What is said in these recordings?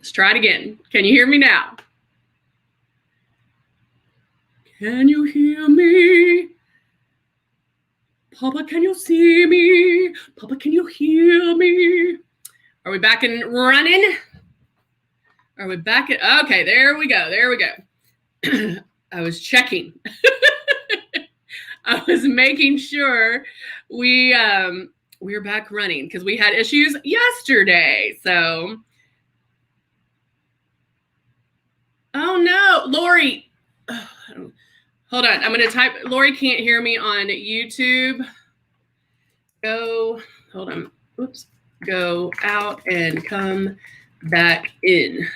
Let's try it again. Can you hear me now? Can you hear me? Papa, can you see me? Papa, can you hear me? Are we back and running? Are we back at, okay, there we go. There we go. I was checking. I was making sure we're back running because we had issues yesterday. So, oh no, Lori. Oh, hold on. I'm going to type. Lori can't hear me on YouTube. Hold on. Oops. Go out and come back in.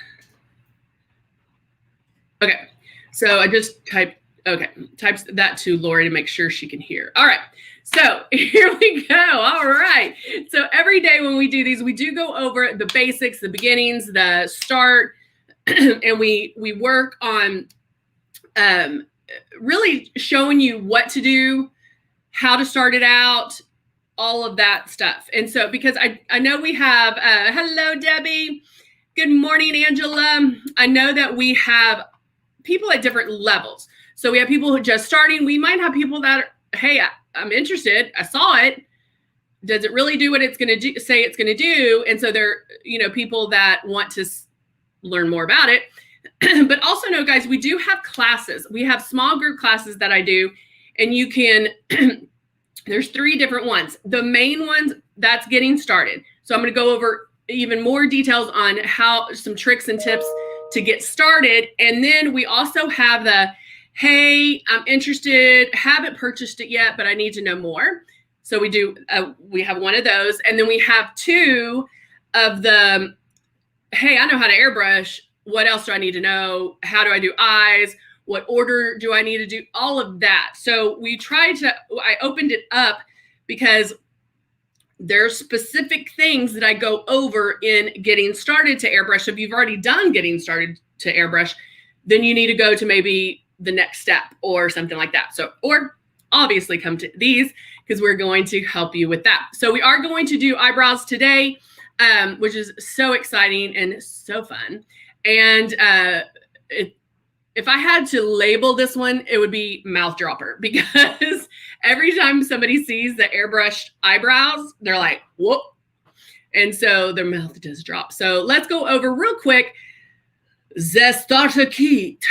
Okay. So I just types that to Lori to make sure she can hear. All right. So here we go. All right. So every day when we do these, we do go over the basics, the beginnings, the start, and we work on really showing you what to do, how to start it out, all of that stuff. And so because I know we have, hello, Debbie. Good morning, Angela. I know that we have people at different levels. So we have people who are just starting. We might have people that are, hey, I'm interested. I saw it. Does it really do what it's going to do? Say it's going to do? And so they're, people that want to learn more about it. But also know, guys, we do have classes. We have small group classes that I do, and you can. There's 3 different ones. The main ones, that's getting started. So I'm going to go over even more details on some tricks and tips to get started. And then we also have the, hey, I'm interested, haven't purchased it yet, but I need to know more. So we have one of those. And then we have 2 of the, hey, I know how to airbrush. What else do I need to know? How do I do eyes? What order do I need to do? All of that. So I opened it up because there's specific things that I go over in getting started to airbrush. If you've already done getting started to airbrush, then you need to go to maybe the next step or something like that. So, or obviously come to these because we're going to help you with that. So we are going to do eyebrows today, which is so exciting and so fun. And if I had to label this one, it would be mouth dropper, because every time somebody sees the airbrushed eyebrows, they're like, whoop. And so their mouth does drop. So let's go over real quick the starter kit.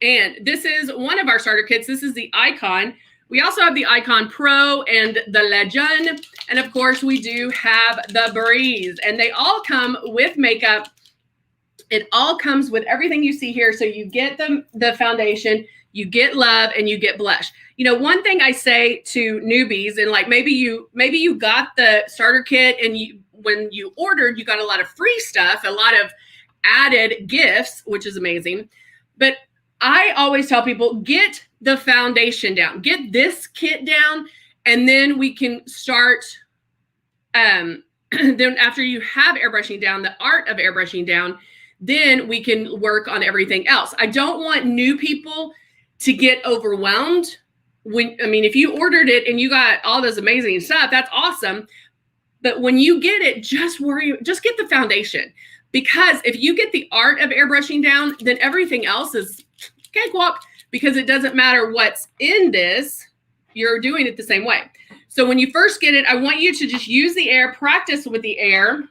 And this is one of our starter kits. This is the Icon. We also have the Icon Pro and the Legend. And of course, we do have the Breeze. And they all come with makeup. It all comes with everything you see here. So you get the foundation, you get love, and you get blush. One thing I say to newbies, and like maybe you got the starter kit, and when you ordered, you got a lot of free stuff, a lot of added gifts, which is amazing. But I always tell people, get the foundation down, get this kit down, and then we can start. Then after you have airbrushing down, the art of airbrushing down, then we can work on everything else. I don't want new people to get overwhelmed. If you ordered it and you got all this amazing stuff, that's awesome. But when you get it, just get the foundation. Because if you get the art of airbrushing down, then everything else is cakewalk, because it doesn't matter what's in this, you're doing it the same way. So when you first get it, I want you to just use the air, practice with the air,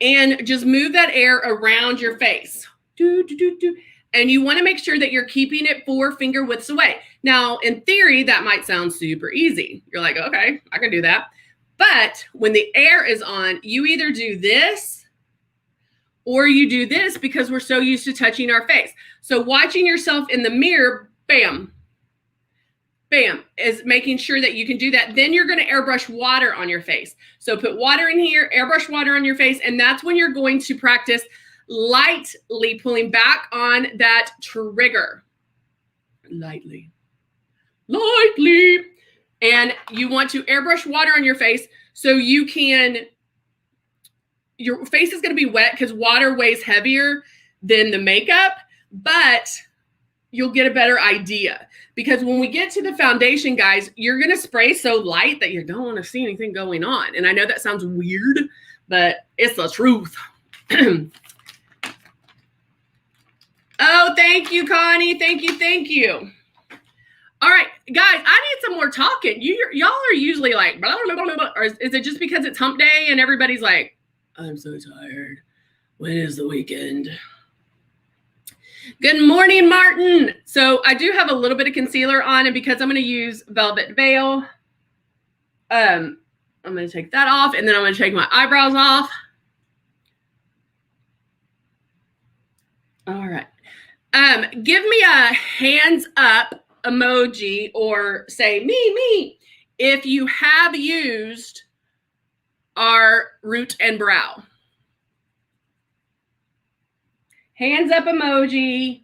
and just move that air around your face. And you want to make sure that you're keeping it 4 finger widths away. Now, in theory, that might sound super easy. You're like, okay, I can do that. But when the air is on, you either do this or you do this, because we're so used to touching our face. So watching yourself in the mirror, bam, bam, is making sure that you can do that. Then you're going to airbrush water on your face. So put water in here, airbrush water on your face, and that's when you're going to practice lightly pulling back on that trigger. Lightly. And you want to airbrush water on your face so your face is going to be wet because water weighs heavier than the makeup, but you'll get a better idea. Because when we get to the foundation, guys, you're going to spray so light that you don't want to see anything going on. And I know that sounds weird, but it's the truth. Oh, thank you, Connie. Thank you. All right, guys, I need some more talking. Y'all are usually like, blah, blah, blah, blah, or is it just because it's hump day and everybody's like, I'm so tired. When is the weekend? Good morning, Martin. So I do have a little bit of concealer on, and because I'm going to use Velvet Veil, I'm going to take that off, and then I'm going to take my eyebrows off. All right. Give me a hands up emoji or say me if you have used our root and brow. Hands up emoji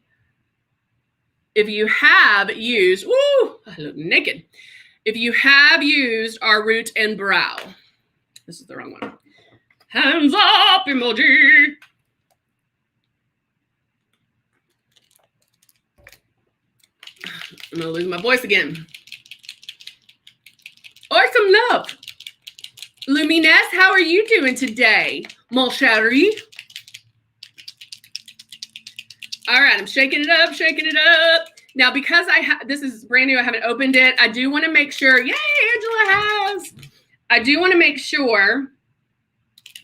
if you have used, woo, I look naked. If you have used our root and brow. This is the wrong one. Hands up emoji. I'm going to lose my voice again. Or some love. Luminess, how are you doing today, mon chéri? All right, I'm shaking it up. Now, because this is brand new, I haven't opened it. I do want to make sure, yay, Angela has. I do want to make sure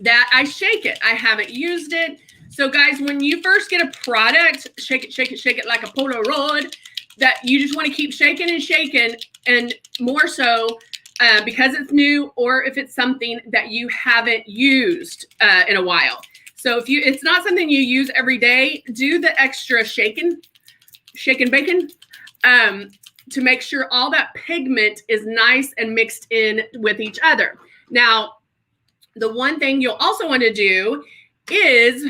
that I shake it. I haven't used it. So guys, when you first get a product, shake it like a Polaroid, that you just want to keep shaking and shaking, and more so because it's new, or if it's something that you haven't used in a while. So if it's not something you use every day, do the extra shaking bacon to make sure all that pigment is nice and mixed in with each other. Now, the one thing you'll also want to do is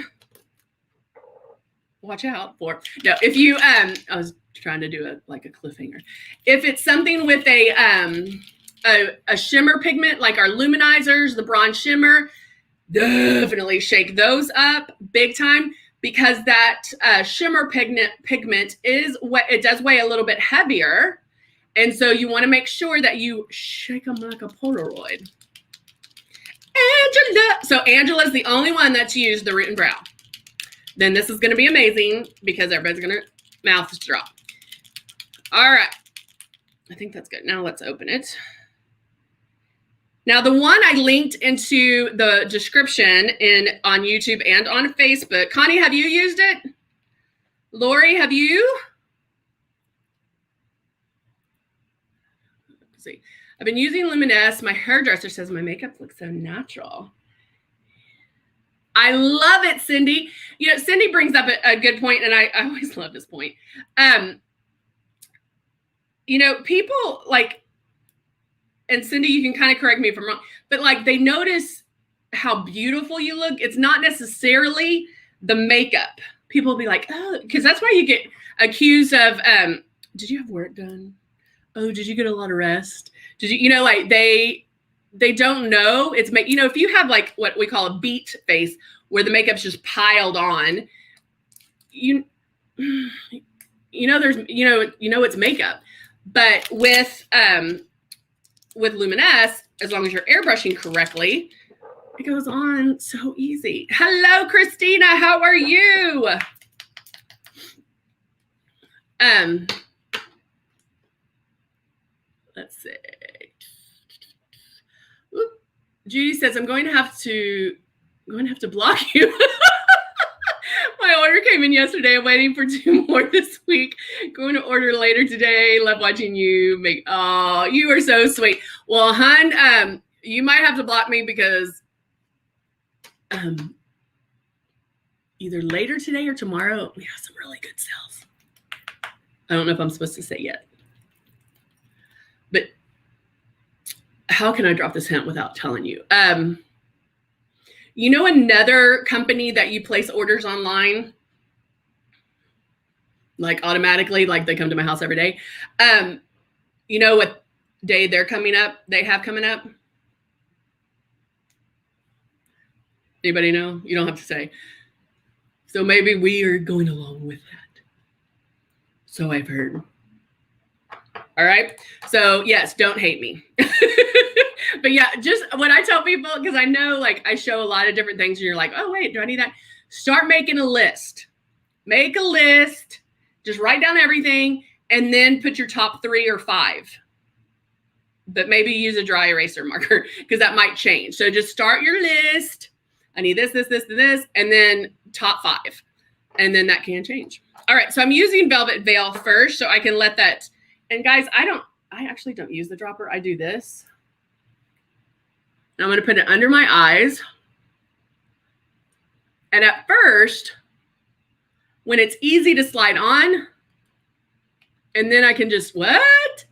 watch out for. No, if you I was trying to do a cliffhanger. If it's something with a shimmer pigment like our luminizers, the bronze shimmer, definitely shake those up big time, because that shimmer pigment it does weigh a little bit heavier, and so you want to make sure that you shake them like a Polaroid. Angela, so Angela's the only one that's used the root and brow. Then this is going to be amazing because everybody's going to mouth drop. All right, I think that's good. Now let's open it. Now, the one I linked into the description on YouTube and on Facebook. Connie, have you used it? Lori, have you? Let's see. I've been using Luminess. My hairdresser says my makeup looks so natural. I love it, Cindy. You know, Cindy brings up a good point, and I always love this point. You know, people like, and Cindy, you can kind of correct me if I'm wrong, but like they notice how beautiful you look. It's not necessarily the makeup. People will be like, oh, because that's why you get accused of, did you have work done? Oh, did you get a lot of rest? Did you, like they don't know it's make, if you have like what we call a beat face where the makeup's just piled on, there's, it's makeup. But with Luminess, as long as you're airbrushing correctly, it goes on so easy. Hello, Christina. How are you? Let's see. Oop. Judy says, I'm going to have to block you. My order came in yesterday. I'm waiting for 2 more this week. Going to order later today. Love watching you make. Oh, you are so sweet. Well, hun, you might have to block me because either later today or tomorrow we have some really good sales. I don't know if I'm supposed to say yet, but how can I drop this hint without telling you? Another company that you place orders online, like automatically, like they come to my house every day. You know what day they have coming up? Anybody know? You don't have to say. So maybe we are going along with that. So I've heard. All right. So yes, don't hate me. But yeah, just when I tell people, because I know like I show a lot of different things and you're like, oh, wait, do I need that? Start making a list. Make a list. Just write down everything and then put your top 3 or 5. But maybe use a dry eraser marker because that might change. So just start your list. I need this, and then top 5. And then that can change. All right, so I'm using Velvet Veil first so I can let that. And guys, I actually don't use the dropper. I do this. And I'm going to put it under my eyes. And at first, when it's easy to slide on, and then I can just,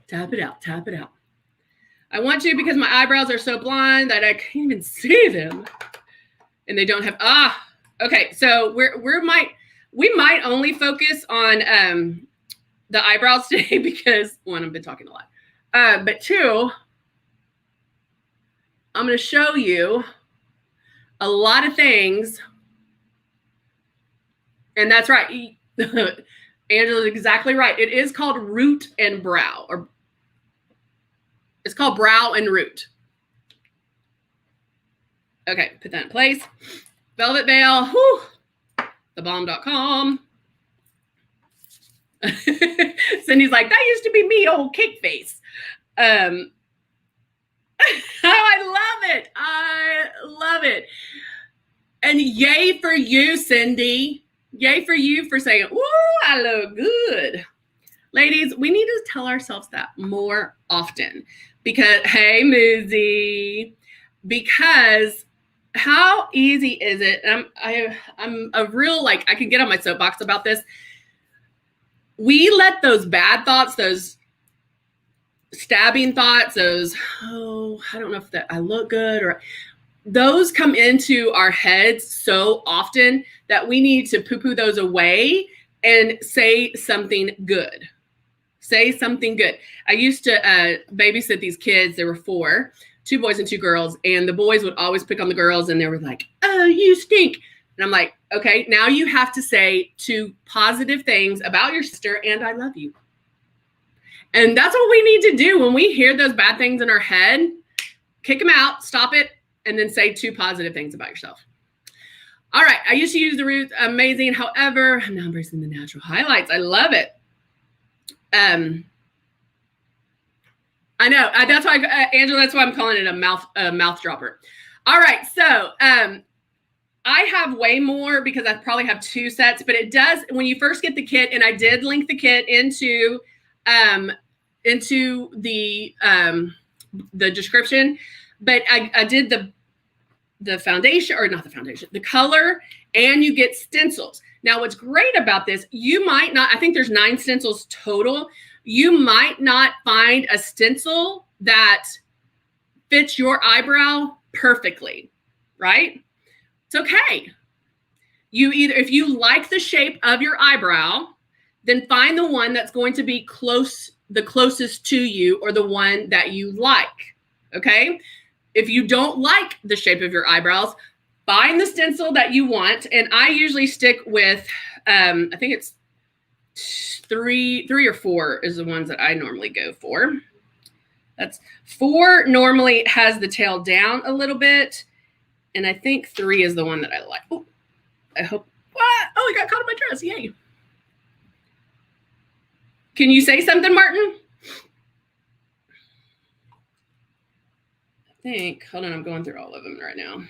tap it out, tap it out. I want to because my eyebrows are so blind that I can't even see them. And they don't have, okay. So we might only focus on the eyebrows today because 1, I've been talking a lot. But 2, I'm going to show you a lot of things. And that's right. Angela's exactly right. It is called root and brow, or it's called brow and root. Okay, put that in place. Velvet Veil, thebomb.com. Cindy's like, that used to be me, old cake face. I love it. I love it. And yay for you, Cindy. Yay for you for saying, ooh, I look good. Ladies, we need to tell ourselves that more often because, hey, Muzi, because how easy is it? And I'm a real, like, I can get on my soapbox about this. We let those bad thoughts, those stabbing thoughts, those, oh, I don't know if that I look good, or those come into our heads so often that we need to poo-poo those away and say something good. Say something good. I used to babysit these kids. There were 4, 2 boys and 2 girls. And the boys would always pick on the girls. And they were like, oh, you stink. And I'm like, okay, now you have to say 2 positive things about your sister. And I love you. And that's what we need to do. When we hear those bad things in our head, kick them out, stop it, and then say 2 positive things about yourself. All right. I used to use the roots. Amazing. However, I'm now embracing the natural highlights. I love it. I know. That's why, Angela, that's why I'm calling it a mouth dropper. All right. So I have way more because I probably have 2 sets, but it does, when you first get the kit, and I did link the kit into the description, but I did the foundation, or not the foundation, the color, and you get stencils. Now, what's great about this, you might not, I think there's 9 stencils total. You might not find a stencil that fits your eyebrow perfectly, right? It's okay. You either, if you like the shape of your eyebrow, then find the one that's going to be the closest to you, or the one that you like, okay? If you don't like the shape of your eyebrows, find the stencil that you want. And I usually stick with, I think it's 3 or 4 is the ones that I normally go for. That's 4 normally has the tail down a little bit. And I think 3 is the one that I like. Oh, I hope, what? Oh, I got caught in my dress, yay. Can you say something, Martin? I think, hold on, I'm going through all of them right now.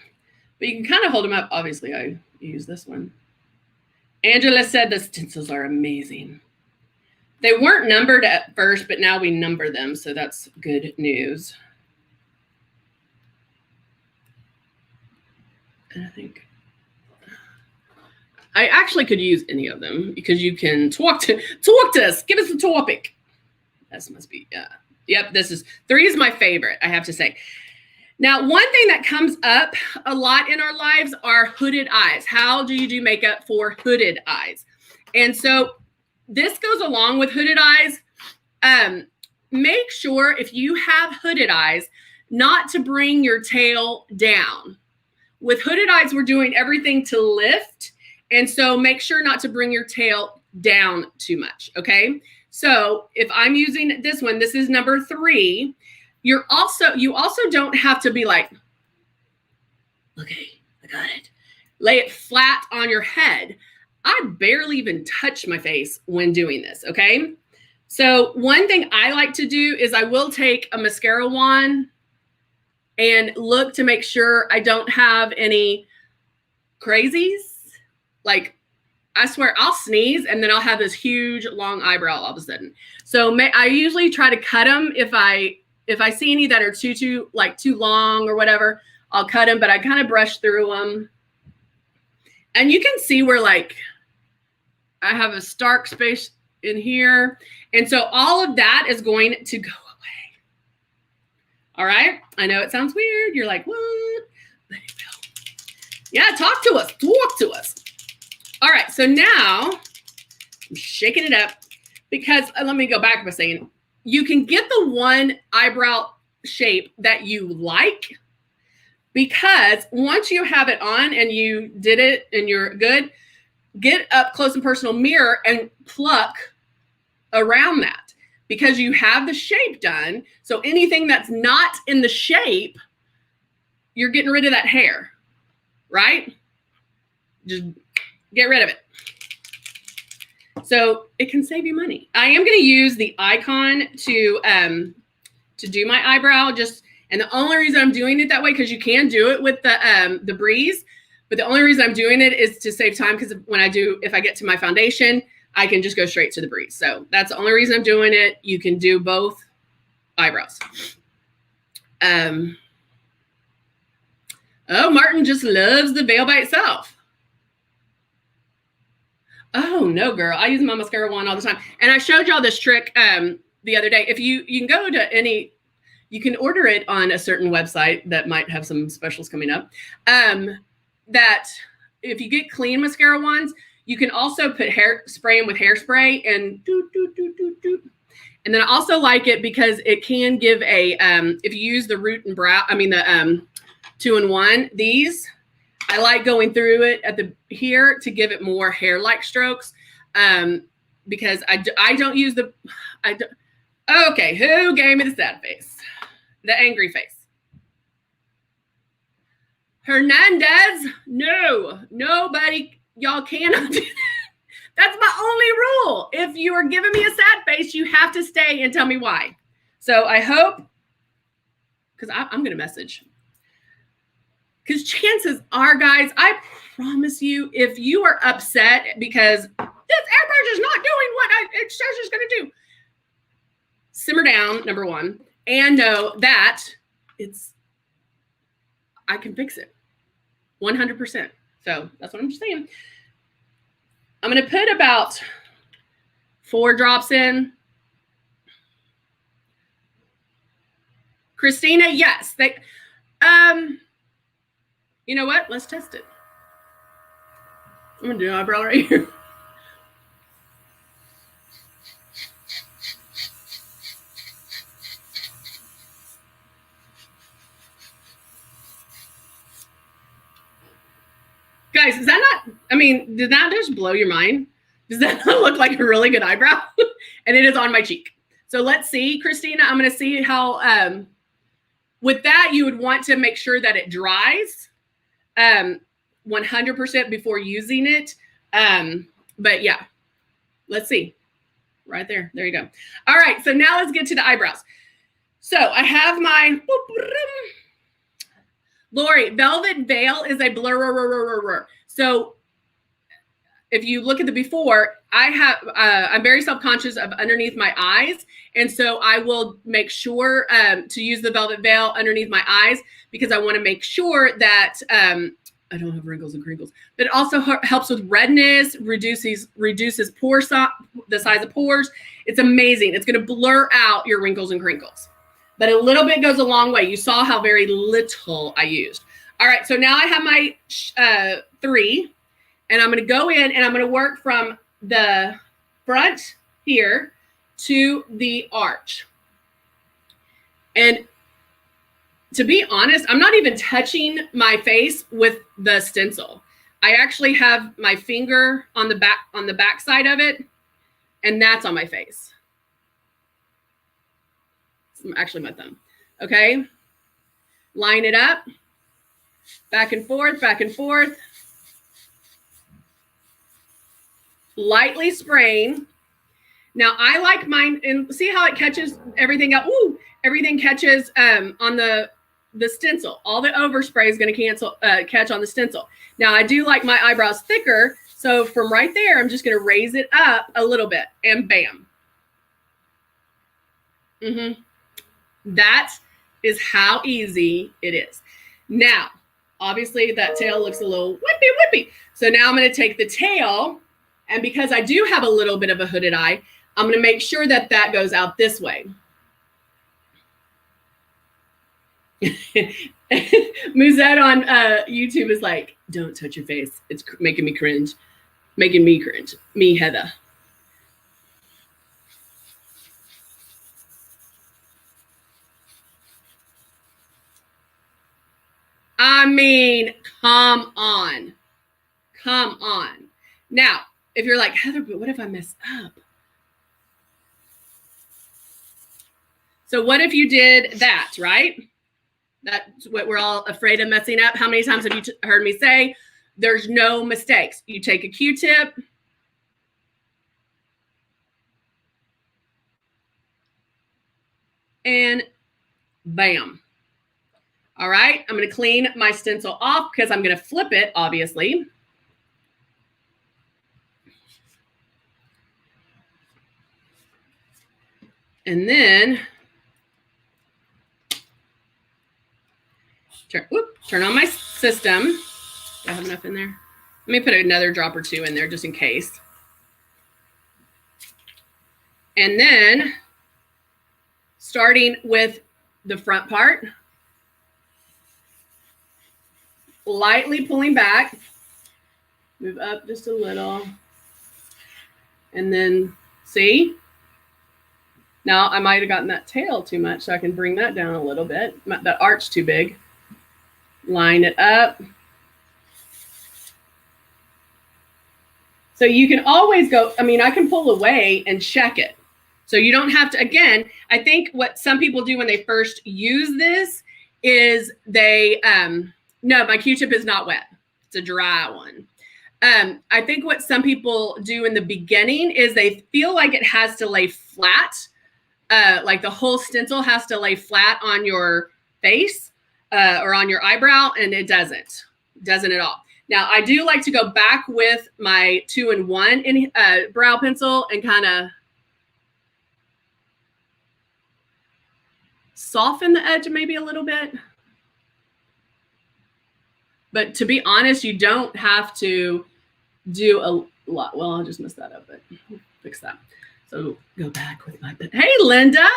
But you can kind of hold them up. Obviously, I use this one. Angela said the stencils are amazing. They weren't numbered at first, but now we number them, so that's good news. And I think I actually could use any of them because you can talk to us. Give us a topic. This must be, yep, 3 is my favorite, I have to say. Now, one thing that comes up a lot in our lives are hooded eyes. How do you do makeup for hooded eyes? And so this goes along with hooded eyes. Make sure if you have hooded eyes, not to bring your tail down. With hooded eyes, we're doing everything to lift. And so make sure not to bring your tail down too much, okay? So if I'm using this one, this is number 3. you also don't have to be like, okay, I got it. Lay it flat on your head. I barely even touch my face when doing this, okay? So one thing I like to do is I will take a mascara wand and look to make sure I don't have any crazies. Like, I swear I'll sneeze and then I'll have this huge long eyebrow all of a sudden. So I usually try to cut them if I see any that are too long or whatever, I'll cut them, but I kind of brush through them. And you can see where like I have a stark space in here. And so all of that is going to go away. All right. I know it sounds weird. You're like, what? Let it go. Yeah, talk to us. Talk to us. All right. So now I'm shaking it up because let me go back by saying you can get the one eyebrow shape that you like, because once you have it on and you did it and you're good, get up close and personal mirror and pluck around that, because you have the shape done. So anything that's not in the shape, you're getting rid of that hair, right? Just get rid of it. So it can save you money. I am going to use the icon to do my eyebrow. And the only reason I'm doing it that way, because you can do it with the breeze, but the only reason I'm doing it is to save time, because if I get to my foundation, I can just go straight to the breeze. So that's the only reason I'm doing it. You can do both eyebrows. Oh, Martin just loves the veil by itself. Oh, no, girl. I use my mascara wand all the time. And I showed y'all this trick the other day. If you can go to you can order it on a certain website that might have some specials coming up. That if you get clean mascara wands, you can also spray them with hairspray and doot, doot, doot, doot, doot. And then I also like it because it can give if you use the root and brow, the 2-in-1, these, I like going through it here to give it more hair-like strokes, because I don't use okay, who gave me the sad face? The angry face. Hernandez, no, nobody, y'all cannot do that. That's my only rule. If you are giving me a sad face, you have to stay and tell me why. So I hope, because I'm going to message. Because chances are, guys, I promise you, if you are upset because this airbrush is not doing what it says it's going to do, simmer down, number one, and know that I can fix it 100%. So that's what I'm saying. I'm going to put about 4 drops in. Christina, yes. You know what? Let's test it. I'm going to do an eyebrow right here. Guys, is that not, did that just blow your mind? Does that not look like a really good eyebrow? And it is on my cheek. So let's see, Christina, I'm going to see how, with that, you would want to make sure that it dries 100% before using it. But yeah, let's see. Right there. There you go. All right. So now let's get to the eyebrows. So I have my, Lori, Velvet Veil is a blur. So if you look at the before, I'm very self-conscious of underneath my eyes. And so I will make sure to use the Velvet Veil underneath my eyes, because I want to make sure that I don't have wrinkles and crinkles, but it also helps with redness, reduces pore the size of pores. It's amazing. It's going to blur out your wrinkles and crinkles. But a little bit goes a long way. You saw how very little I used. All right, so now I have my 3, and I'm going to go in and I'm going to work from the front here to the arch. And to be honest, I'm not even touching my face with the stencil. I actually have my finger on the back side of it, and that's on my face. Actually my thumb. Okay. Line it up. Back and forth, back and forth. Lightly spraying. Now I like mine, and see how it catches everything up. Ooh, everything catches on the stencil. All the overspray is going to catch on the stencil. Now I do like my eyebrows thicker, so from right there, I'm just going to raise it up a little bit, and bam. That is how easy it is. Now, obviously that tail looks a little whippy. So now I'm going to take the tail, and because I do have a little bit of a hooded eye, I'm going to make sure that that goes out this way. Muzette on YouTube is like, don't touch your face. It's making me cringe. Making me cringe. Me, Heather. I mean, come on. Come on. Now, if you're like, Heather, but what if I mess up? So what if you did that, right? That's what we're all afraid of messing up. How many times have you heard me say, there's no mistakes? You take a Q-tip. And bam. All right, I'm going to clean my stencil off because I'm going to flip it, obviously. And then turn on my system. Do I have enough in there? Let me put another drop or two in there just in case. And then starting with the front part, lightly pulling back, move up just a little, and then see? Now I might have gotten that tail too much, so I can bring that down a little bit. That arch too big. Line it up. So you can always go, I mean, I can pull away and check it. So you don't have to, again, I think what some people do when they first use this is they, no, my Q-tip is not wet. It's a dry one. I think what some people do in the beginning is they feel like it has to lay flat, like the whole stencil has to lay flat on your face or on your eyebrow, and it doesn't at all. Now, I do like to go back with my 2-in-1 brow pencil and kind of soften the edge maybe a little bit. But to be honest, you don't have to do a lot. Well, I'll just mess that up, but we'll fix that. So go back with my pen. Hey, Linda.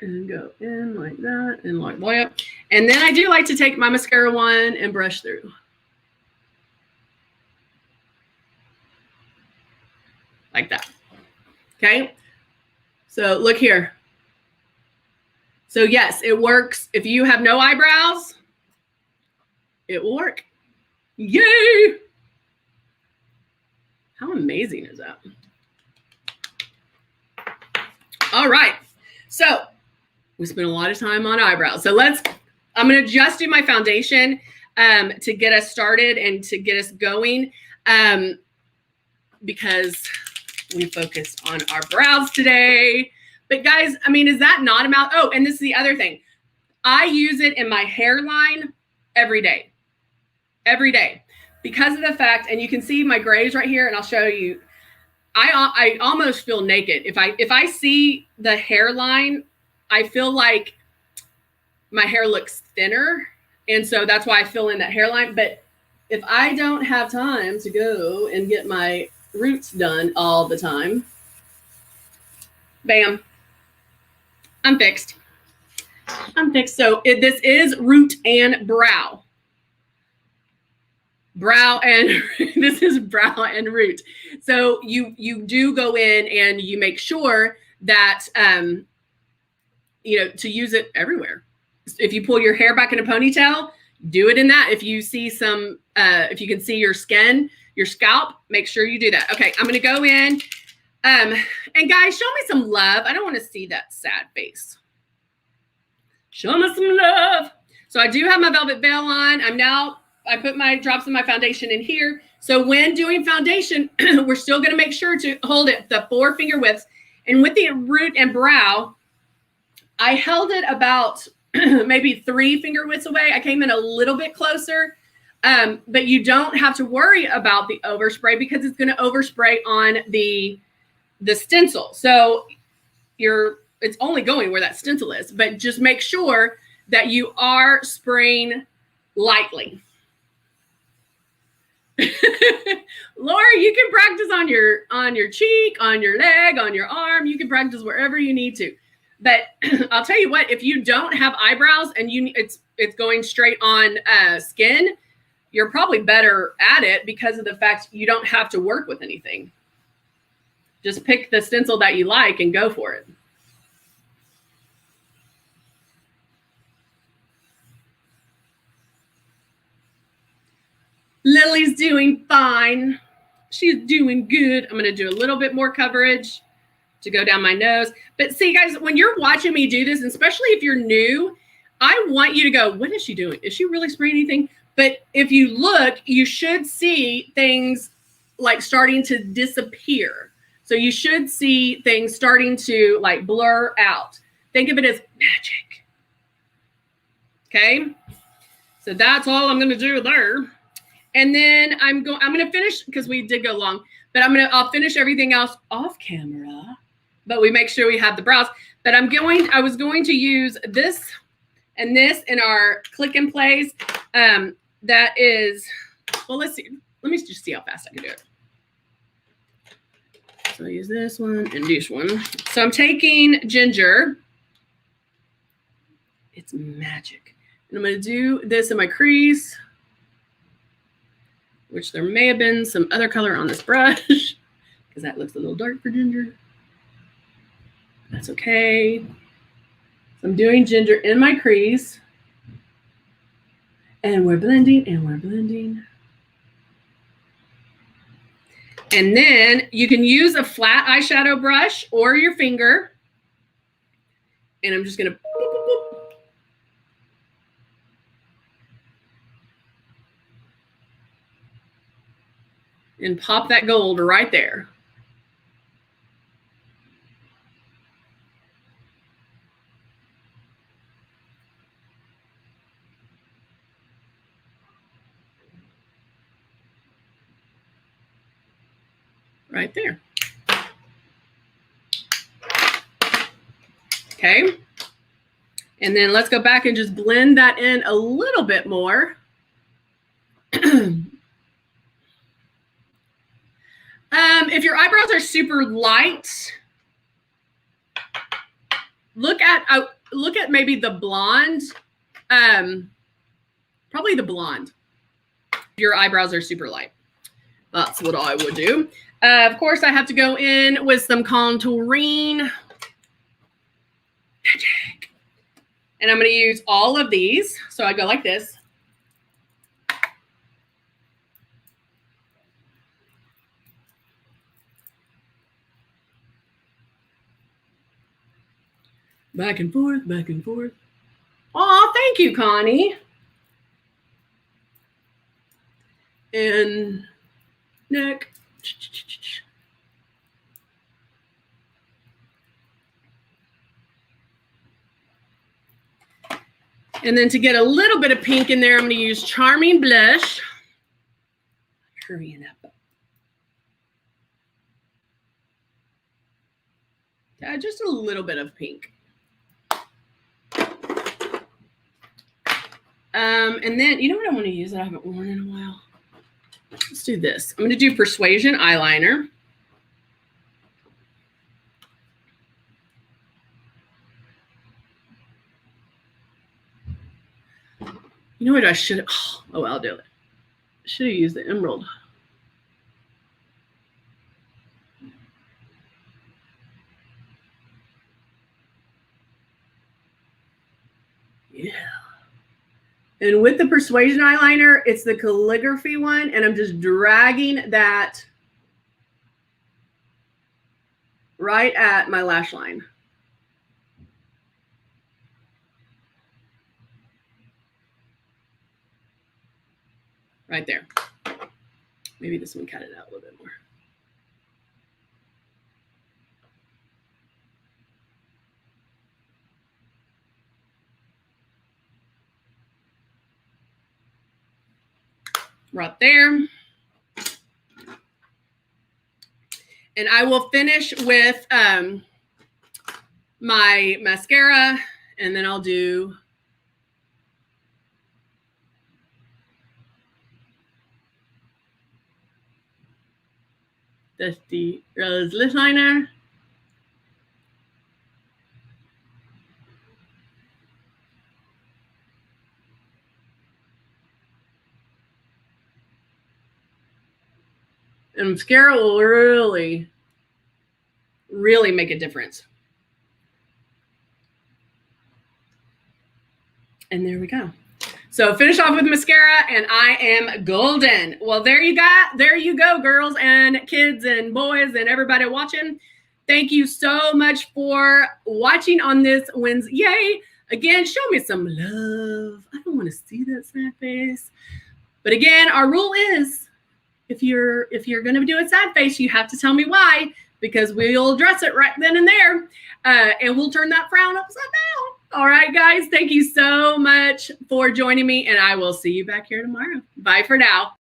And go in like that and like that. And then I do like to take my mascara wand and brush through. Like that. Okay. So look here. So yes, it works. If you have no eyebrows, it will work. Yay! How amazing is that? All right. So we spent a lot of time on eyebrows. So I'm going to just do my foundation to get us started and to get us going because we focused on our brows today. But guys, I mean, is that not about, oh, and this is the other thing. I use it in my hairline every day. Every day. Because of the fact, and you can see my grays right here, and I'll show you. I almost feel naked. If I see the hairline, I feel like my hair looks thinner. And so that's why I fill in that hairline. But if I don't have time to go and get my roots done all the time, bam, I'm fixed. I'm fixed. So this is root and brow. This is brow and root. So you do go in and you make sure that, to use it everywhere. If you pull your hair back in a ponytail, do it in that. If you see if you can see your skin your scalp, make sure you do that. Okay, I'm going to go in. And guys, show me some love. I don't want to see that sad face. Show me some love. So I do have my velvet veil on. I put my drops of my foundation in here. So when doing foundation, we're still going to make sure to hold it the 4 finger widths. And with the root and brow, I held it about maybe 3 finger widths away. I came in a little bit closer, but you don't have to worry about the overspray because it's going to overspray on the stencil. So it's only going where that stencil is, but just make sure that you are spraying lightly. Laura, you can practice on your cheek, on your leg, on your arm. You can practice wherever you need to. But I'll tell you what, if you don't have eyebrows and it's going straight on skin, you're probably better at it because of the fact you don't have to work with anything. Just pick the stencil that you like and go for it. Lily's doing fine. She's doing good. I'm going to do a little bit more coverage to go down my nose. But see, guys, when you're watching me do this, especially if you're new, I want you to go, what is she doing? Is she really spraying anything? But if you look, you should see things like starting to disappear. So you should see things starting to like blur out. Think of it as magic. Okay. So that's all I'm going to do there. And then I'm going to finish because we did go long, but I'll finish everything else off camera, but we make sure we have the brows. But I was going to use this and this in our click and plays. That is, well, let's see. Let me just see how fast I can do it. So I use this one and this one. So I'm taking ginger. It's magic. And I'm going to do this in my crease, which there may have been some other color on this brush because that looks a little dark for ginger. That's okay. So I'm doing ginger in my crease. And we're blending and we're blending. And then you can use a flat eyeshadow brush or your finger. And I'm just going to and pop that gold right there. Right there. Okay. And then let's go back and just blend that in a little bit more. If your eyebrows are super light, look at maybe the blonde. Probably the blonde. If your eyebrows are super light. That's what I would do. Of course, I have to go in with some contouring. Magic. And I'm going to use all of these. So I go like this. Back and forth, back and forth. Oh, thank you, Connie. And neck. And then to get a little bit of pink in there, I'm going to use Charming Blush. Hurrying up. Just a little bit of pink. And then, you know what I want to use that I haven't worn in a while? Let's do this. I'm going to do Persuasion eyeliner. You know what I should, oh, I'll do it. Should have used the emerald. Yeah. And with the Persuasion eyeliner, it's the calligraphy one, and I'm just dragging that right at my lash line. Right there. Maybe this one cut it out a little bit more. Right there. And I will finish with my mascara, and then I'll do the Rose lip liner. And mascara will really, really make a difference. And there we go. So finish off with mascara, and I am golden. Well, there you go, girls and kids and boys and everybody watching. Thank you so much for watching on this Wednesday. Yay! Again, show me some love. I don't want to see that sad face. But again, our rule is, if you're going to do a sad face, you have to tell me why, because we'll address it right then and there, and we'll turn that frown upside down. All right, guys, thank you so much for joining me, and I will see you back here tomorrow. Bye for now.